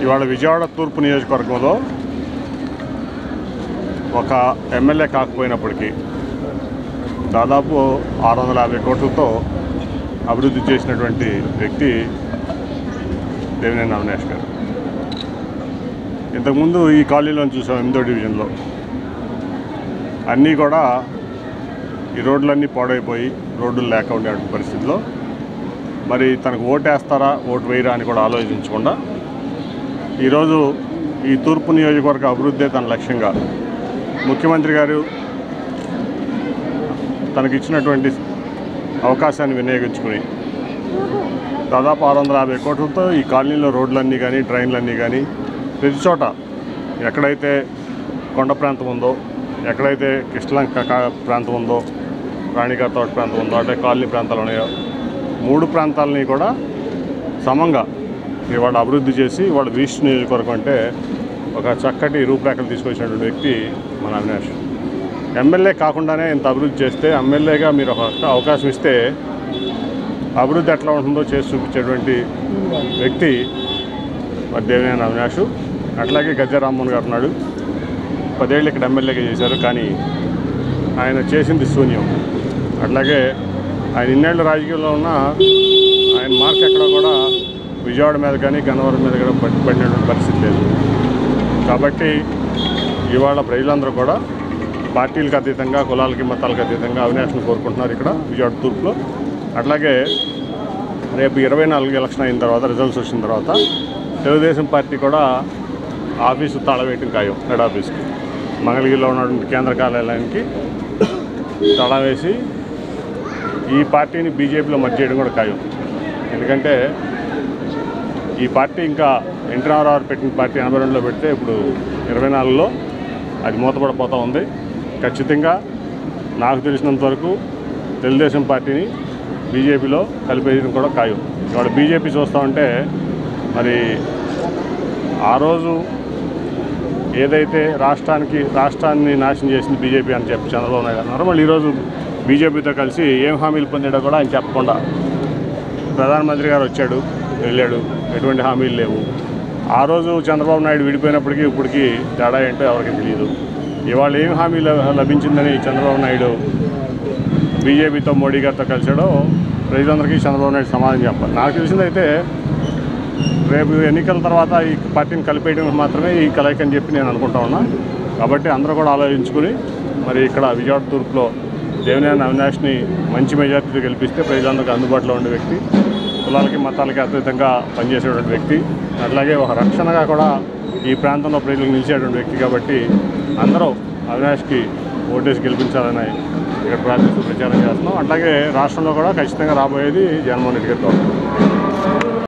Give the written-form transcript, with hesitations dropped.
ఇవాళ విజయవాడ తూర్పు నియోజకవర్గంలో ఒక ఎమ్మెల్యే కాకపోయినప్పటికీ దాదాపు 650 కోట్లతో అభివృద్ధి చేసినటువంటి వ్యక్తి దేవినేని అవినాష్ గారు. ఇంతకుముందు ఈ కాలనీలో చూసాం 8వ డివిజన్లో అన్నీ కూడా ఈ రోడ్లన్నీ పాడైపోయి రోడ్లు లేక ఉండే పరిస్థితిలో మరి తనకు ఓటేస్తారా ఓటు వేయరా అని కూడా ఆలోచించకుండా ఈరోజు ఈ తూర్పు నియోజకవర్గ అభివృద్ధే తన లక్ష్యంగా ముఖ్యమంత్రి గారు తనకిచ్చినటువంటి అవకాశాన్ని వినియోగించుకుని దాదాపు 650 కోట్లతో ఈ కాలనీలో రోడ్లన్నీ కానీ ట్రైన్లన్నీ కానీ ప్రతి చోట ఎక్కడైతే కొండ ప్రాంతం ఉందో, ఎక్కడైతే కృష్ణలంక ప్రాంతం ఉందో, రాణిగారి తోట ప్రాంతం ఉందో, అంటే కాలనీ ప్రాంతాలు ఉన్నాయో 3 ప్రాంతాలని కూడా సమంగా ఇవాళ అభివృద్ధి చేసి ఇవాళ ఈస్ట్ నియోజకవర్గం అంటే ఒక చక్కటి రూపురేఖలు తీసుకొచ్చినటువంటి వ్యక్తి మన అవినాష్. ఎమ్మెల్యే కాకుండానే ఇంత అభివృద్ధి చేస్తే ఎమ్మెల్యేగా మీరు ఒక అవకాశం ఇస్తే అభివృద్ధి ఎట్లా ఉంటుందో చేసి చూపించేటువంటి వ్యక్తి మరి దేవినేని అవినాష్. అట్లాగే గద్దె రామ్మోహన్ గారు ఉన్నాడు, 10 ఏళ్ళు ఇక్కడ ఎమ్మెల్యేగా చేశారు, కానీ ఆయన చేసింది శూన్యం. అట్లాగే ఆయన ఇన్నేళ్ళు రాజకీయాల్లో ఉన్న ఆయన మార్క్ ఎక్కడ కూడా విజయవాడ మీద కానీ గన్నవరం మీద కూడా పడినటువంటి పరిస్థితి లేదు. కాబట్టి ఇవాళ ప్రజలందరూ కూడా పార్టీలకు అతీతంగా, కులాలకి మతాలకు అతీతంగా అవినాష్ను కోరుకుంటున్నారు ఇక్కడ విజయవాడ తూర్పులో. అట్లాగే రేపు 24 ఎలక్షన్ అయిన తర్వాత, రిజల్ట్స్ వచ్చిన తర్వాత తెలుగుదేశం పార్టీ కూడా ఆఫీసు తాళవేయటం ఖాయం. హెడ్ ఆఫీస్కి మంగళగిరిలో ఉన్నటువంటి కేంద్ర కార్యాలయానికి తాళం వేసి ఈ పార్టీని బీజేపీలో మర్జ్ చేయడం కూడా ఖాయం. ఎందుకంటే ఈ పార్టీ ఇంకా ఎన్టీ రామారావు పెట్టిన పార్టీ 82లో పెడితే ఇప్పుడు 24లో అది మూతపడిపోతూ ఉంది. ఖచ్చితంగా నాకు తెలిసినంత వరకు తెలుగుదేశం పార్టీని బీజేపీలో కలిపేయడం కూడా ఖాయం. ఇవాళ బీజేపీ చూస్తూ ఉంటే మరి ఆ రోజు ఏదైతే రాష్ట్రాన్ని నాశనం చేసింది బీజేపీ అని చెప్పి చంద్రబాబు నాయుడు అన్నారు. మళ్ళీ ఈరోజు బీజేపీతో కలిసి ఏం హామీలు పొందాడో కూడా ఆయన చెప్పకుండా ప్రధానమంత్రి గారు వచ్చాడు, వెళ్ళాడు, ఎటువంటి హామీలు లేవు. ఆ రోజు చంద్రబాబు నాయుడు విడిపోయినప్పటికీ ఇప్పటికీ తేడా ఏంటో ఎవరికి తెలియదు. ఇవాళ ఏం హామీ లభించిందని చంద్రబాబు నాయుడు బీజేపీతో మోడీ గారితో కలిసాడో ప్రజలందరికీ చంద్రబాబు నాయుడు సమాధానం చెప్పాలి. నాకు తెలిసిందైతే రేపు ఎన్నికల తర్వాత ఈ పార్టీని కలిపేయడం మాత్రమే ఈ కలయిక అని చెప్పి నేను అనుకుంటా ఉన్నా. కాబట్టి అందరూ కూడా ఆలోచించుకుని మరి ఇక్కడ విజయవాడ తూర్పులో దేవినేని అవినాష్ని మంచి మెజార్టీతో గెలిపిస్తే ప్రజలందరికీ అందుబాటులో ఉండే వ్యక్తి, కులాలకి మతాలకి అతీతంగా పనిచేసేటువంటి వ్యక్తి, అట్లాగే ఒక రక్షణగా కూడా ఈ ప్రాంతంలో ప్రజలకు నిలిచేటువంటి వ్యక్తి. కాబట్టి అందరూ అవినాష్కి ఓటేసి గెలిపించాలని ఇక్కడ ప్రార్థిస్తూ ప్రచారం చేస్తున్నాం. అట్లాగే రాష్ట్రంలో కూడా ఖచ్చితంగా రాబోయేది జగన్మోహన్ రెడ్డి గారితో.